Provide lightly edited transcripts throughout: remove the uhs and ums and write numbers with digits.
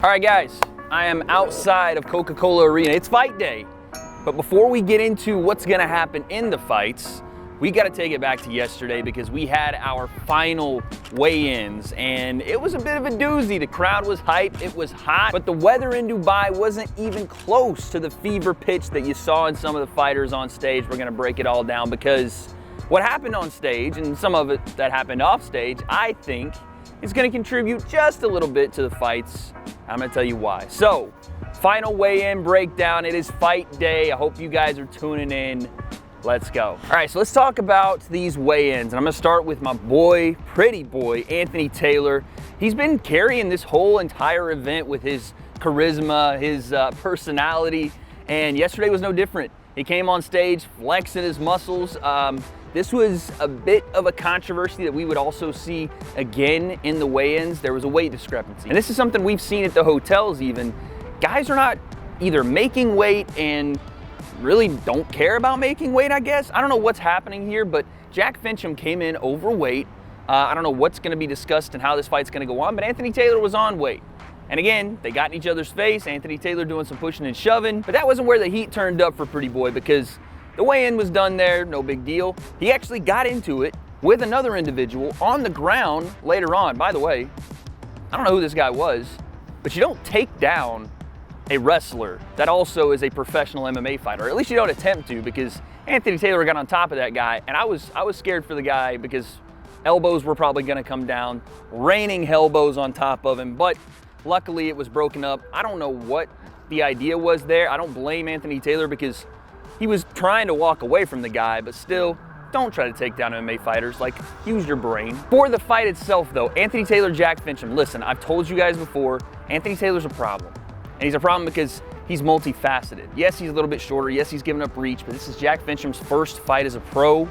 All right, guys, I am outside of Coca-Cola Arena. It's fight day. But before we get into what's gonna happen in the fights, we gotta take it back to yesterday because we had our final weigh-ins and it was a bit of a doozy. The crowd was hyped, it was hot, but the weather in Dubai wasn't even close to the fever pitch that you saw in some of the fighters on stage. We're gonna break it all down because what happened on stage and some of it that happened off stage, I think, is gonna contribute just a little bit to the fights. I'm gonna tell you why. So, final weigh-in breakdown. It is fight day. I hope you guys are tuning in. Let's go. All right, so let's talk about these weigh-ins. And I'm gonna start with my boy, pretty boy, Anthony Taylor. He's been carrying this whole entire event with his charisma, his personality, and yesterday was no different. He came on stage flexing his muscles. This was a bit of a controversy that we would also see again in the weigh-ins. There was a weight discrepancy. And this is something we've seen at the hotels even. Guys are not either making weight and really don't care about making weight, I guess. I don't know what's happening here, but Jack Fincham came in overweight. I don't know what's gonna be discussed and how this fight's gonna go on, but Anthony Taylor was on weight. And again, they got in each other's face. Anthony Taylor doing some pushing and shoving, but that wasn't where the heat turned up for Pretty Boy because the weigh-in was done there, no big deal. He actually got into it with another individual on the ground later on. By the way, I don't know who this guy was, but you don't take down a wrestler that also is a professional MMA fighter, or at least you don't attempt to, because Anthony Taylor got on top of that guy, and I was scared for the guy because elbows were probably gonna come down, raining elbows on top of him, but luckily it was broken up. I don't know what the idea was there. I don't blame Anthony Taylor because he was trying to walk away from the guy, but still, don't try to take down MMA fighters. Like, use your brain. For the fight itself though, Anthony Taylor, Jack Fincham, listen, I've told you guys before, Anthony Taylor's a problem. And he's a problem because he's multifaceted. Yes, he's a little bit shorter. Yes, he's giving up reach, but this is Jack Fincham's first fight as a pro.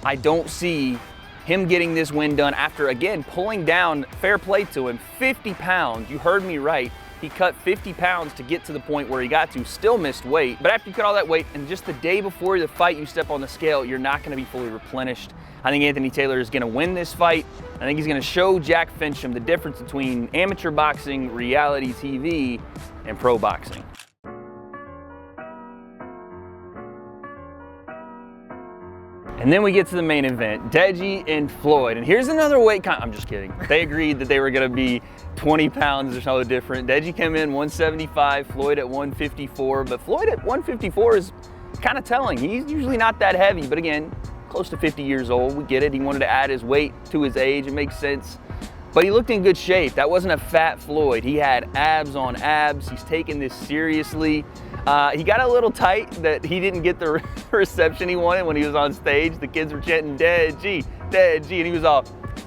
I don't see him getting this win done after, again, pulling down, fair play to him, 50 pounds. You heard me right. He cut 50 pounds to get to the point where he got to, still missed weight. But after you cut all that weight and just the day before the fight you step on the scale, you're not gonna be fully replenished. I think Anthony Taylor is gonna win this fight. I think he's gonna show Jack Fincham the difference between amateur boxing, reality TV, and pro boxing. And then we get to the main event, Deji and Floyd. And here's another weight I'm just kidding. They agreed that they were gonna be 20 pounds or so different. Deji came in 175, Floyd at 154, but Floyd at 154 is kind of telling. He's usually not that heavy, but again, close to 50 years old, we get it. He wanted to add his weight to his age, it makes sense. But he looked in good shape. That wasn't a fat Floyd. He had abs on abs. He's taking this seriously. He got a little tight that he didn't get the reception he wanted when he was on stage. The kids were chanting, Deji, Deji, and he was all,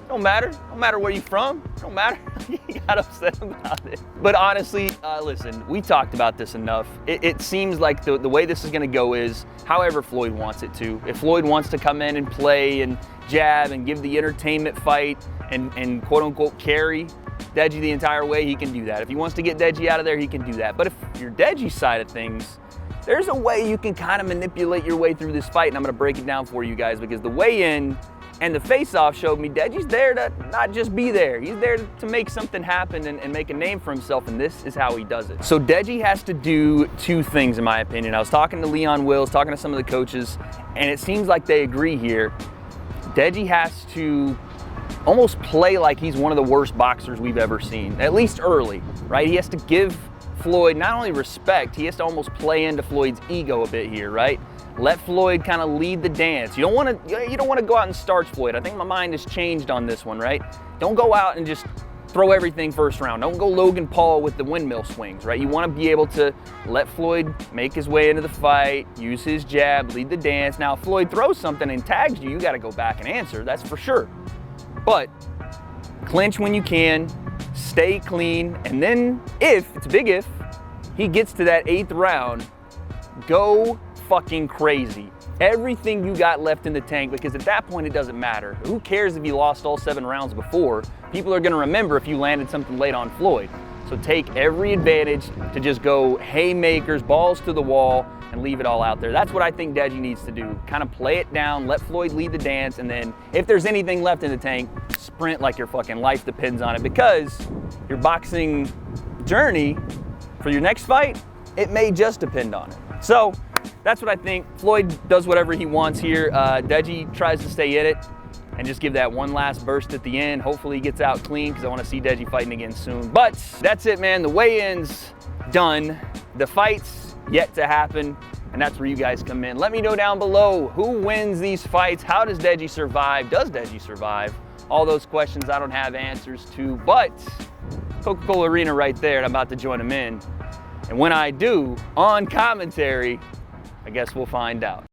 don't matter where you from, don't matter. He got upset about it. But honestly, listen, we talked about this enough. It seems like the way this is gonna go is however Floyd wants it to. If Floyd wants to come in and play and jab and give the entertainment fight and quote unquote carry Deji the entire way, he can do that. If he wants to get Deji out of there, he can do that. But if you're Deji's side of things, there's a way you can kind of manipulate your way through this fight, and I'm gonna break it down for you guys because the weigh-in and the face-off showed me Deji's there to not just be there. He's there to make something happen and make a name for himself, and this is how he does it. So Deji has to do two things, in my opinion. I was talking to Leon Wills, talking to some of the coaches, and it seems like they agree here. Deji has to almost play like he's one of the worst boxers we've ever seen, at least early, right? He has to give Floyd not only respect, he has to almost play into Floyd's ego a bit here, right? Let Floyd kind of lead the dance. You don't want to go out and starch Floyd. I think my mind has changed on this one, right? Don't go out and just throw everything first round. Don't go Logan Paul with the windmill swings, right? You want to be able to let Floyd make his way into the fight, use his jab, lead the dance. Now, if Floyd throws something and tags you, you got to go back and answer, that's for sure. But clinch when you can, stay clean, and then if, it's a big if, he gets to that 8th round, go fucking crazy. Everything you got left in the tank, because at that point it doesn't matter. Who cares if you lost all 7 rounds before? People are gonna remember if you landed something late on Floyd. So take every advantage to just go haymakers, balls to the wall, and leave it all out there. That's what I think Deji needs to do. Kind of play it down, let Floyd lead the dance, and then if there's anything left in the tank, sprint like your fucking life depends on it, because you're boxing journey for your next fight, it may just depend on it. So that's what I think. Floyd does whatever he wants here. Deji tries to stay in it and just give that one last burst at the end. Hopefully he gets out clean because I want to see Deji fighting again soon. But that's it, man. The weigh-in's done. The fight's yet to happen, and that's where you guys come in. Let me know down below who wins these fights. How does Deji survive? Does Deji survive? All those questions I don't have answers to, but Coca-Cola Arena right there, and I'm about to join them in. And when I do, on commentary, I guess we'll find out.